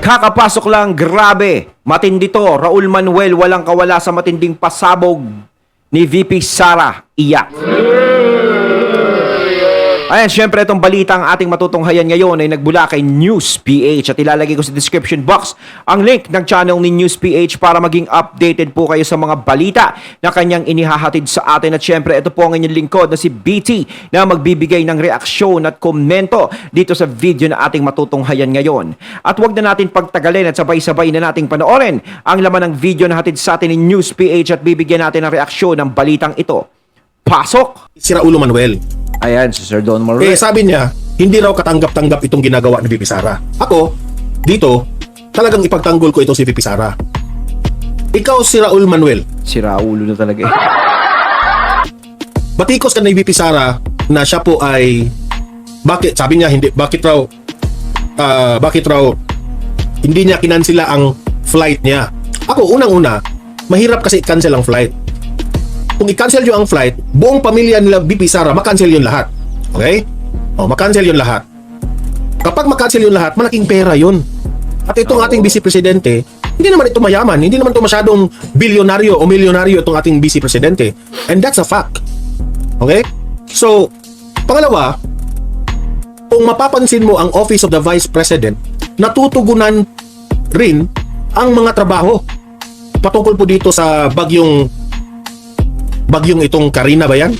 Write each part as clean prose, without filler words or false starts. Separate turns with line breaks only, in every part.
Kakapasok lang, grabe. Matindi to. Raul Manuel walang kawala sa matinding pasabog ni VP Sara. Iyak. Ayan, syempre itong balita ang ating matutunghayan ngayon ay nagbula kay News PH at ilalagay ko sa description box ang link ng channel ni News PH para maging updated po kayo sa mga balita na kanyang inihahatid sa atin. At syempre ito po ang inyong lingkod na si BT na magbibigay ng reaksyon at komento dito sa video na ating matutunghayan ngayon. At wag na natin pagtagalin at sabay-sabay na nating panoorin ang laman ng video na hatid sa atin ni News PH at bibigyan natin ng reaksyon ng balitang ito. Pasok!
Si Raulo Manuel.
Ayan, si Sir Don Manuel.
Sabi niya, hindi raw katanggap-tanggap itong ginagawa ni VP Sara. Ako, dito, talagang ipagtanggol ko ito si VP Sara. Ikaw si Raul Manuel.
Si Raulo na talaga eh.
Batikos ka ni VP Sara na siya po ay sabi niya bakit raw hindi niya kinansela ang flight niya. Ako unang-una, mahirap kasi i-cancel ang flight. Kung i-cancel nyo ang flight, buong pamilya nila VP Sara, makancel yun lahat. Okay? Makancel yun lahat. Kapag makancel yun lahat, malaking pera yun. At itong ating vice presidente, hindi naman ito mayaman, hindi naman ito masyadong bilyonaryo o milyonaryo itong ating vice presidente. And that's a fact. Okay? So, pangalawa, kung mapapansin mo ang Office of the Vice President, natutugunan rin ang mga trabaho. Patungkol po dito sa bagyong itong Karina ba yan?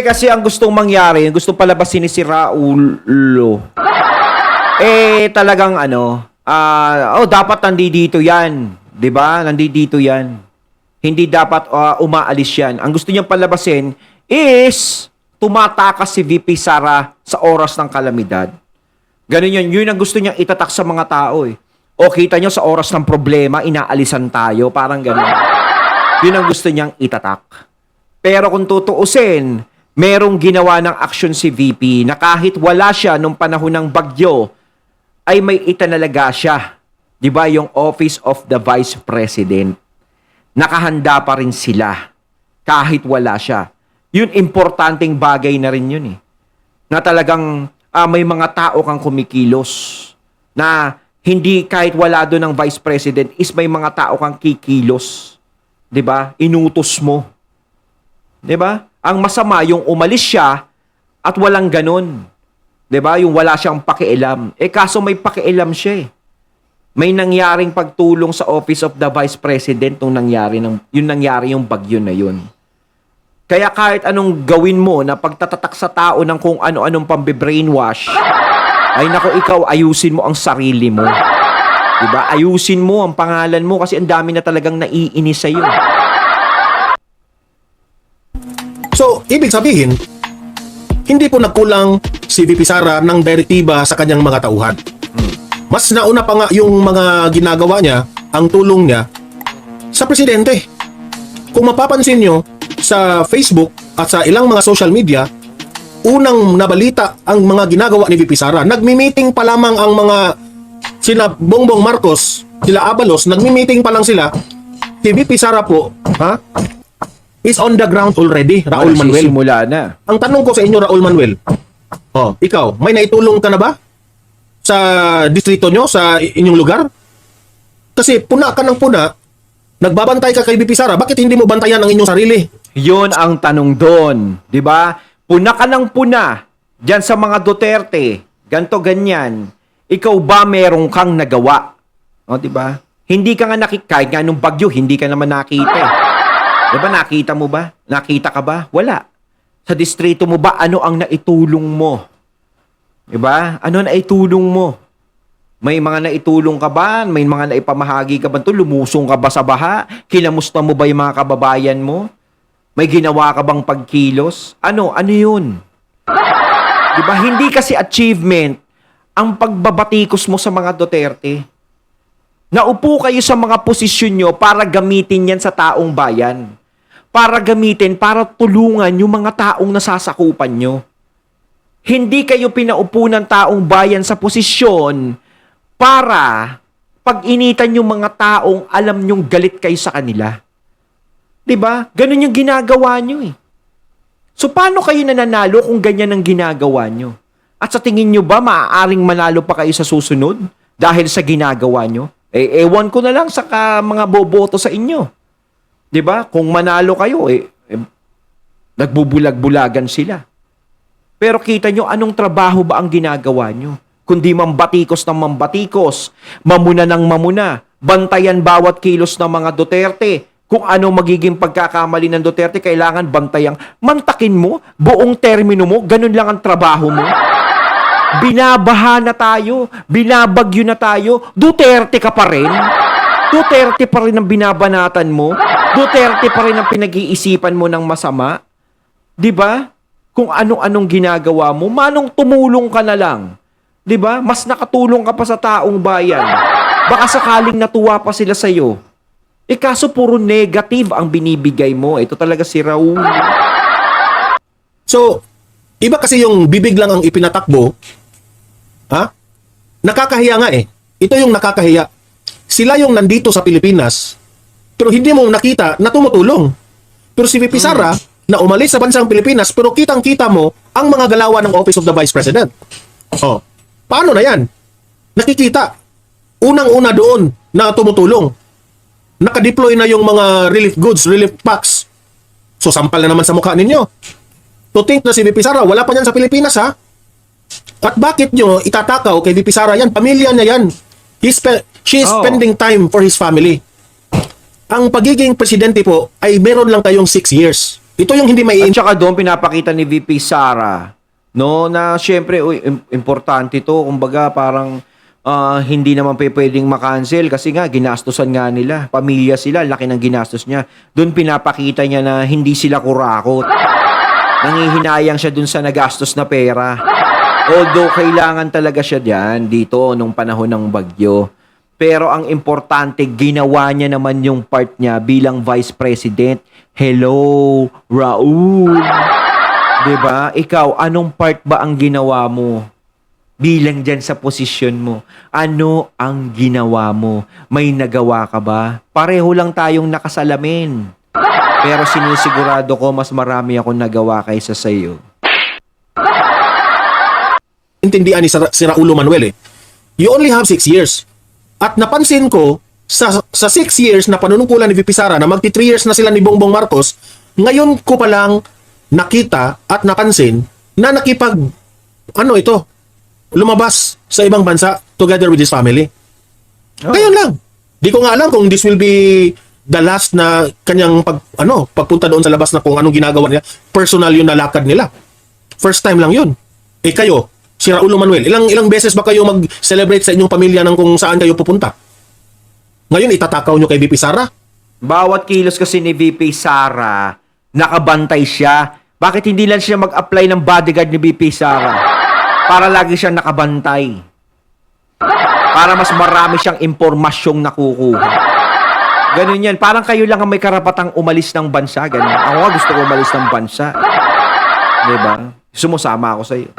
Kasi ang gustong mangyari, gustong palabasin ni si Raulo. Talagang dapat nandito yan. 'Di ba? Nandito yan. Hindi dapat umaalis yan. Ang gusto niyang palabasin is tumatakas si VP Sara sa oras ng kalamidad. Ganun yun. Yun ang gusto niyang itatak sa mga tao eh. O kita niyo sa oras ng problema, inaalisan tayo. Parang ganun. Yun ang gusto niyang itatak. Pero kung tutuusin, merong ginawa ng aksyon si VP na kahit wala siya nung panahon ng bagyo, ay may itinalaga siya. Di ba? Yung Office of the Vice President. Nakahanda pa rin sila kahit wala siya. Yun, importanteng bagay na rin yun eh. Na talagang may mga tao kang kumikilos. Na hindi kahit wala doon ng Vice President is may mga tao kang kikilos. Di ba? Inutos mo. 'Di ba? Ang masama yung umalis siya at walang ganun. 'Di ba? Yung wala siyang pakialam. Kaso may pakialam siya eh. May nangyaring pagtulong sa Office of the Vice President nung nangyari yung bagyo na yun. Kaya kahit anong gawin mo na pagtatatak sa tao ng kung ano-anong pambe-brainwash, ay nako, ikaw ayusin mo ang sarili mo. 'Di ba? Ayusin mo ang pangalan mo kasi ang dami na talagang naiinis sa iyo.
So, ibig sabihin, hindi po nagkulang si VP Sara ng direktiba sa kanyang mga tauhan. Mas nauna pa nga yung mga ginagawa niya, ang tulong niya, sa presidente. Kung mapapansin nyo, sa Facebook at sa ilang mga social media, unang nabalita ang mga ginagawa ni VP Sara. Nagmi-meeting pa lamang ang mga sila Bongbong Marcos, sila Abalos, nagmi-meeting pa lang sila. Si VP Sara po, is on the ground already, Raul Manuel.
Simula na.
Ang tanong ko sa inyo, Raul Manuel, ikaw, may naitulong ka na ba sa distrito nyo, sa inyong lugar? Kasi puna ka ng puna, nagbabantay ka kay VP Sara, bakit hindi mo bantayan ang inyong sarili?
Yun ang tanong doon, 'di ba? Puna ka ng puna diyan sa mga Duterte, ganto ganyan. Ikaw ba merong kang nagawa? 'Di ba? Hindi ka nga kahit nga nung bagyo, hindi ka naman nakita eh. Diba nakita mo ba? Nakita ka ba? Wala. Sa distrito mo ba, ano ang naitulong mo? Diba? Ano naitulong mo? May mga naitulong ka ba? May mga naipamahagi ka ba? Lumusong ka ba sa baha? Kinamusta mo ba yung mga kababayan mo? May ginawa ka bang pagkilos? Ano yun? Diba? Hindi kasi achievement ang pagbabatikos mo sa mga Duterte. Naupo kayo sa mga posisyon nyo para gamitin yan sa taong bayan. Para gamitin, para tulungan yung mga taong nasasakupan nyo. Hindi kayo pinaupo ng taong bayan sa posisyon para pag-initan yung mga taong alam nyong galit kayo sa kanila. 'Di ba? Ganun yung ginagawa nyo eh. So paano kayo nananalo kung ganyan ang ginagawa nyo? At sa tingin nyo ba maaaring manalo pa kayo sa susunod? dahil sa ginagawa nyo? Ewan ko na lang sa mga boboto sa inyo. 'Di ba? Kung manalo kayo, nagbubulag-bulagan sila. Pero kita nyo, anong trabaho ba ang ginagawa nyo? Kundi mambatikos ng mambatikos, mamuna ng mamuna, bantayan bawat kilos ng mga Duterte. Kung ano magiging pagkakamali ng Duterte, kailangan bantayang mantakin mo, buong termino mo, ganun lang ang trabaho mo. Binabaha na tayo, binabagyo na tayo, Duterte ka pa rin. Duterte pa rin ang binabanatan mo. Duterte pa rin ang pinag-iisipan mo ng masama. 'Di ba? Kung anong-anong ginagawa mo, manong tumulong ka na lang. 'Di ba? Mas nakatulong ka pa sa taong bayan. Baka sakaling natuwa pa sila sa iyo. Kaso puro negative ang binibigay mo. Ito talaga si Raul.
So, iba kasi yung bibig lang ang ipinatakbo. Ha? Nakakahiya nga eh. Ito yung nakakahiya. Sila yung nandito sa Pilipinas, pero hindi mo nakita na tumutulong. Pero si VP Sara, na umalis sa bansang Pilipinas, pero kitang-kita mo ang mga galawan ng Office of the Vice President. Oh, paano na yan? Nakikita. Unang-una doon na tumutulong. Nakadeploy na yung mga relief goods, relief packs. So, sampal na naman sa mukha ninyo. To think na si VP Sara, wala pa yan sa Pilipinas, ha? At bakit nyo itatakaw kay VP Sara yan? Pamilya niya yan. She is spending time for his family. Ang pagiging presidente po ay meron lang kayong 6 years. Ito yung hindi may...
At saka doon pinapakita ni VP Sara, no, na syempre, importante to. Kumbaga, parang hindi naman pwedeng makancel kasi nga, ginastosan nga nila. Pamilya sila, laki ng ginastos niya. Doon pinapakita niya na hindi sila kurakot. Nangihinayang siya doon sa nagastos na pera. Although, kailangan talaga siya diyan dito nung panahon ng bagyo. Pero ang importante, ginawa niya naman yung part niya bilang Vice President. Hello, Raul. 'Di ba? Ikaw, anong part ba ang ginawa mo? Bilang dyan sa posisyon mo. Ano ang ginawa mo? May nagawa ka ba? Pareho lang tayong nakasalamin. Pero sinisigurado ko mas marami akong nagawa kaysa sa'yo.
Intindihan ni si Raulo Manuel eh. You only have 6 years. At napansin ko, sa 6 years na panunungkulan ni VP Sara na magti 3 years na sila ni Bongbong Marcos, ngayon ko palang nakita at napansin na lumabas sa ibang bansa together with his family. Ngayon lang. Di ko nga alam kung this will be the last na kanyang pagpunta doon sa labas na kung anong ginagawa niya. Personal yun na lakad nila. First time lang yun. Kayo, si Raulo Manuel, ilang beses ba kayo mag-celebrate sa inyong pamilya ng kung saan kayo pupunta? Ngayon, itatakaw nyo kay VP Sara?
Bawat kilos kasi ni VP Sara, nakabantay siya. Bakit hindi lang siya mag-apply ng bodyguard ni VP Sara? Para lagi siyang nakabantay. Para mas marami siyang impormasyong nakukuha. Ganun yan. Parang kayo lang ang may karapatang umalis ng bansa. Ganun. Ako nga gusto ko umalis ng bansa. Diba? Sumusama ako sa'yo.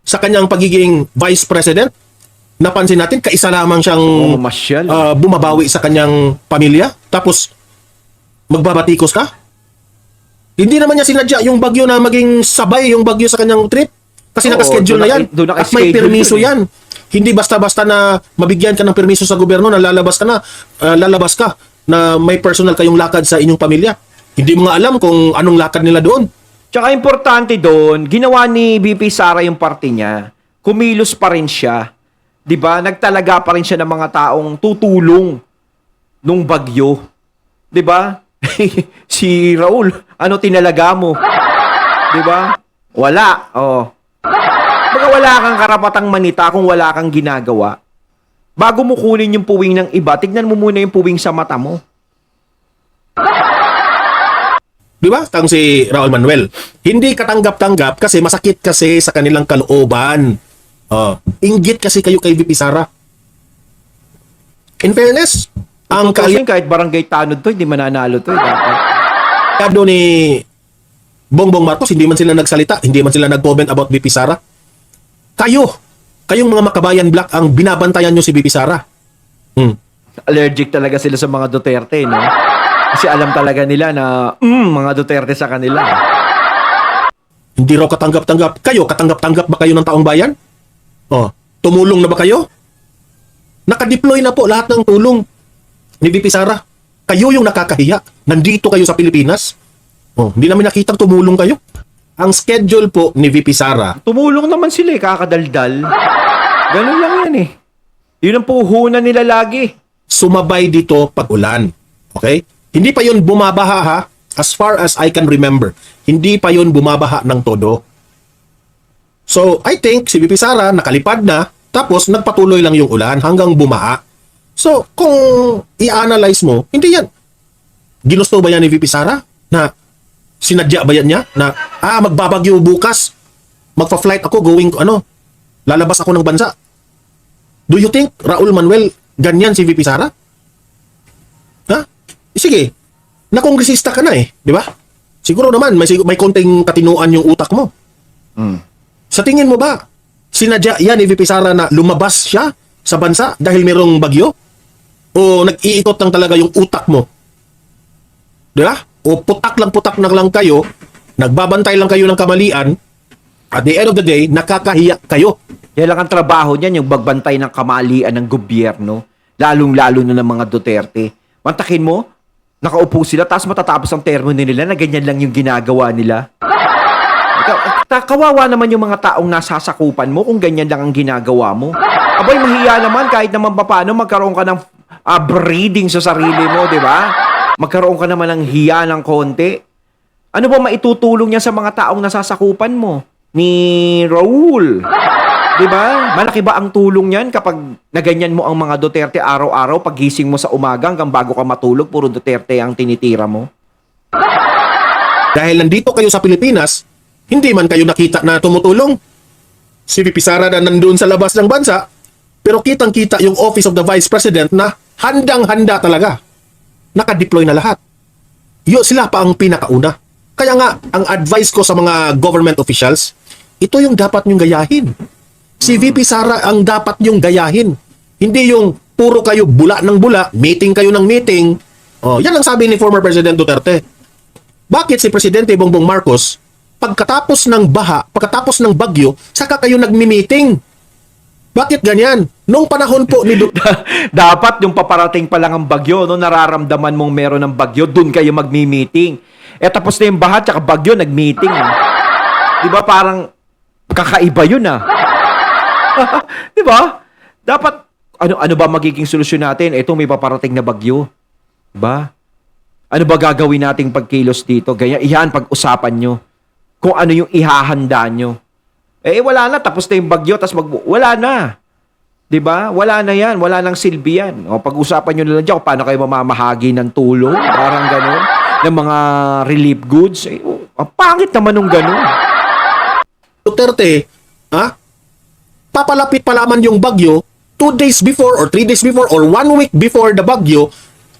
Sa kanyang pagiging Vice President, napansin natin, kaisa lamang siyang bumabawi sa kanyang pamilya. Tapos, magbabatikos ka? Hindi naman niya sinadya yung bagyo na maging sabay yung bagyo sa kanyang trip. Kasi nakaschedule na yan. At may permiso yan. Hindi basta-basta na mabigyan ka ng permiso sa gobyerno na lalabas ka na may personal kayong lakad sa inyong pamilya. Hindi mo nga alam kung anong lakad nila doon.
Tsaka importante doon, ginawa ni VP Sara yung parte niya. Kumilos pa rin siya. 'Di ba? Nagtalaga pa rin siya ng mga taong tutulong nung bagyo. 'Di ba? Si Raul, ano tinalaga mo? 'Di ba? Wala. Oh. Baka wala kang karapatang manita kung wala kang ginagawa. Bago mo kunin yung puwing ng iba, tignan mo muna yung puwing sa mata mo.
Di ba? Tang si Raul Manuel. Hindi katanggap-tanggap kasi masakit kasi sa kanilang kalooban. Inggit kasi kayo kay VP Sara. In fairness, ang
Kasi kahit barangay tanod to, hindi mananalo to.
kalyado ni Bongbong Marcos, hindi man sila nagsalita, hindi man sila nag-comment about VP Sara. Kayong mga makabayan black ang binabantayan nyo si VP Sara.
Allergic talaga sila sa mga Duterte, no? Kasi alam talaga nila na mga Duterte sa kanila.
Hindi raw katanggap-tanggap. Kayo, katanggap-tanggap ba kayo ng taong bayan? To Tumulong na ba kayo? Nakadeploy na po lahat ng tulong ni VP Sara. Kayo yung nakakahiya. Nandito kayo sa Pilipinas. Oh, hindi namin nakitang tumulong kayo. Ang schedule po ni VP Sara,
Tumulong naman sila kakadaldal. Ganun lang yan eh. Yun ang puhunan nila lagi.
sumabay dito pag ulan. Okay? Hindi pa yun bumabaha ha. As far as I can remember, hindi pa yun bumabaha ng todo. So, I think si VP Sara nakalipad na, tapos nagpatuloy lang yung ulan hanggang bumaha. So, kung i-analyze mo, hindi yan. Ginusto ba yan ni VP Sara? Na sinadya ba yan niya? Na, magbabagyo bukas. Magpa-flight ako going, lalabas ako ng bansa. Do you think, Raul Manuel, ganyan si VP Sara? Ha? Sige, nakongresista ka na di ba? Siguro naman, may konting katinuan yung utak mo. Sa tingin mo ba, sinadya yan ni VP Sara na lumabas siya sa bansa dahil merong bagyo? O nag-iikot lang talaga yung utak mo? Di ba? O putak na lang kayo, nagbabantay lang kayo ng kamalian, at the end of the day, nakakahiya kayo.
Yan lang ang trabaho niyan, yung bagbantay ng kamalian ng gobyerno, lalong-lalo na ng mga Duterte. Mantakin mo, nakaupo sila, tapos matatapos ang termo nila na ganyan lang yung ginagawa nila. Kawawa naman yung mga taong nasasakupan mo kung ganyan lang ang ginagawa mo. Abay, mahiya naman kahit naman paano magkaroon ka ng breeding sa sarili mo, di ba? Magkaroon ka naman ng hiya ng konti. Ano ba maitutulong niya sa mga taong nasasakupan mo? Ni Raul. Di ba? Malaki ba ang tulong niyan kapag naganyan mo ang mga Duterte araw-araw, pagising mo sa umaga hanggang bago ka matulog, puro Duterte ang tinitira mo?
Dahil nandito kayo sa Pilipinas, hindi man kayo nakita na tumutulong. Si VP Sara na nandun sa labas ng bansa, pero kitang-kita yung Office of the Vice President na handang-handa talaga. Nakadeploy na lahat. Sila pa ang pinakauna. Kaya nga, ang advice ko sa mga government officials, ito yung dapat nyong gayahin. Si VP Sara ang dapat nyong gayahin. Hindi yung puro kayo bula ng bula, meeting kayo ng meeting. Yan ang sabi ni former President Duterte. Bakit si Presidente Bongbong Marcos, pagkatapos ng baha, pagkatapos ng bagyo, saka kayo nagmi-meeting? Bakit ganyan? Nung panahon po ni
Dapat yung paparating pa lang ang bagyo, nararamdaman mong meron ng bagyo, dun kayo magmi-meeting. Tapos na yung baha, tsaka bagyo, nag-meeting. Di ba parang kakaiba yun Di ba? Dapat, ano ba magiging solusyon natin? Ito may paparating na bagyo. Di ba? Ano ba gagawin nating pagkilos dito? Ganyan, pag-usapan nyo. Kung ano yung ihahanda nyo. Wala na. Tapos na yung bagyo. Wala na. Diba? Wala na yan. Wala nang silbi yan. Pag-usapan nyo na lang dyan kung paano kayo mamamahagi ng tulong. Parang gano'n. Ng mga relief goods. Ang pangit naman nung gano'n.
Duterte, papalapit pa lamang yung bagyo, 2 days before or 3 days before or 1 week before the bagyo,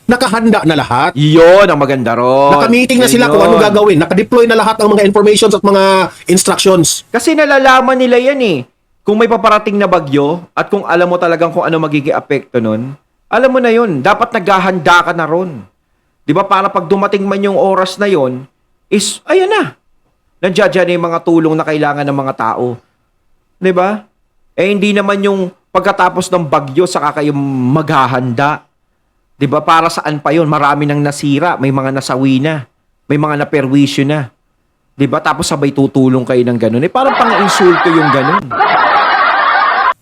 nakahanda na lahat.
Yun ang maganda ron.
Naka-meeting na sila kung ano gagawin. Naka-deploy na lahat ng mga informations at mga instructions.
Kasi nalalaman nila yan Kung may paparating na bagyo at kung alam mo talagang kung ano magiging apekto nun, alam mo na yun. Dapat naghahanda ka na ron. Di ba? Para pag dumating man yung oras na yun, ayan na. Nandiyan dyan yung mga tulong na kailangan ng mga tao. Di ba? Hindi naman yung pagkatapos ng bagyo saka kayo maghahanda. 'Di ba? Para saan pa 'yon? Marami nang nasira, may mga nasawi na, may mga naperwisyo na. 'Di ba? Tapos sabay tutulong kayo ng ganun. Parang pang-insulto yung ganun.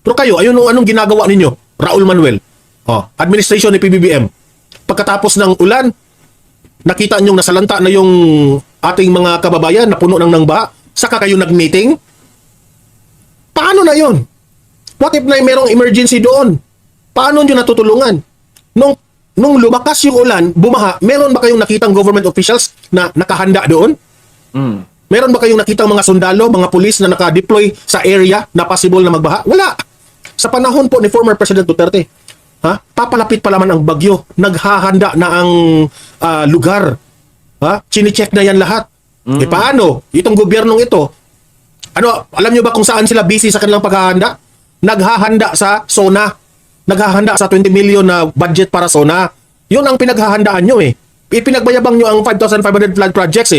Pero kayo, anong ginagawa ninyo? Raul Manuel, administration ni PBBM. Pagkatapos ng ulan, nakita nyo nasalanta na yung ating mga kababayan na puno ng baha, saka kayo nag-meeting? Paano na 'yon? What if na merong emergency doon? Paano nyo natutulungan? Nung lumakas yung ulan, bumaha, meron ba kayong nakitang government officials na nakahanda doon? Meron ba kayong nakitang mga sundalo, mga pulis na naka-deploy sa area na possible na magbaha? Wala. Sa panahon po ni former President Duterte, papalapit pa lamang ang bagyo, naghahanda na ang lugar. Chine-check na yan lahat. Paano? Itong gobyernong ito, alam nyo ba kung saan sila busy sa kanilang paghahanda? Naghahanda sa SONA. Naghahanda sa 20 million na budget para SONA. Yun ang pinaghahandaan nyo Ipinagbayabang nyo ang 5,500 flood projects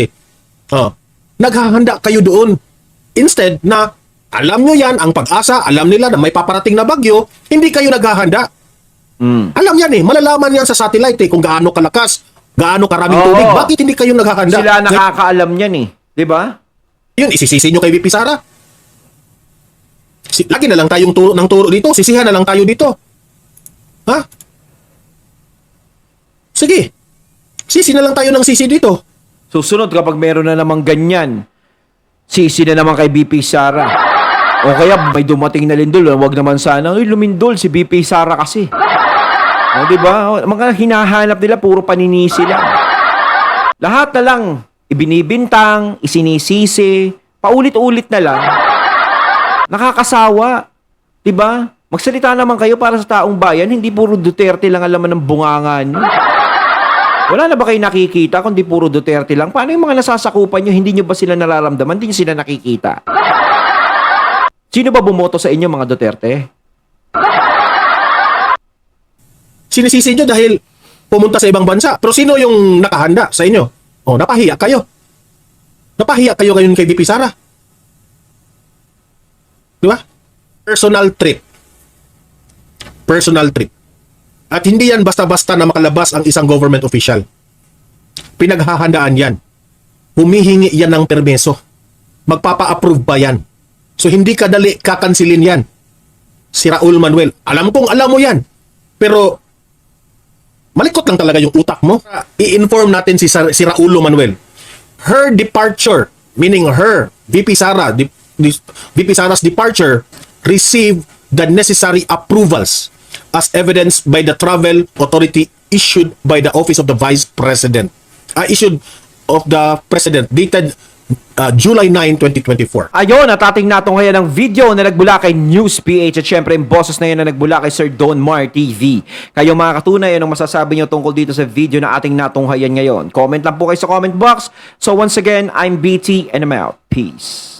Naghahanda kayo doon. Instead na Alam nyo yan, ang Pag-asa, alam nila na may paparating na bagyo, hindi kayo naghahanda. Alam yan malalaman yan sa satellite kung gaano kalakas, gaano karaming
Oo.
tubig, bakit hindi kayo naghahanda?
Sila nakakaalam niyan eh. Di ba?
Yun, isisisi nyo kay VP Sara. Lagi na lang tayong turo ng turo dito, sisihan na lang tayo dito. Ha? Sige. Sisi na lang tayo ng sisi dito.
Susunod kapag meron na namang ganyan, sisi na naman kay BP Sara. O kaya may dumating na lindol, wag naman sana, "Uy, lumindol si BP Sara kasi." O, di ba? Mga hinahanap nila, puro paninisi lang. Lahat na lang, ibinibintang, isinisisi, paulit-ulit na lang. Nakakasawa. Di ba? Magsalita naman kayo para sa taong bayan, hindi puro Duterte lang alaman ng bungangan nyo. Wala na ba kayo nakikita kundi puro Duterte lang? Paano yung mga nasasakupan nyo, hindi nyo ba sila nararamdaman? Hindi nyo sila nakikita? Sino ba bumoto sa inyo, mga Duterte?
Sinisisi nyo dahil pumunta sa ibang bansa. Pero sino yung nakahanda sa inyo? O, napahiya kayo. Napahiya kayo ngayon kay VP Sara. Di ba? Personal trip. Personal trip. At hindi yan basta-basta na makalabas ang isang government official. Pinaghahandaan yan. Humihingi yan ng permeso. Magpapa-approve ba yan? So hindi kadali kakansilin yan. Si Raul Manuel. Alam kong alam mo yan. Pero malikot lang talaga yung utak mo. I-inform natin si Raul Manuel. Her departure, meaning her, VP Sara, VP Sara's departure, received the necessary approvals as evidenced by the travel authority issued by the Office of the Vice President. Issued of the President dated July 9, 2024.
Ayun, at ating natunghayan ng video na nagbula kay News PH at syempre yung boses na yun na nagbula kay Sir Don Mar TV. Kayo mga katunay, anong masasabi nyo tungkol dito sa video na ating natunghayan ngayon? Comment lang po kayo sa comment box. So once again, I'm BT and I'm out. Peace.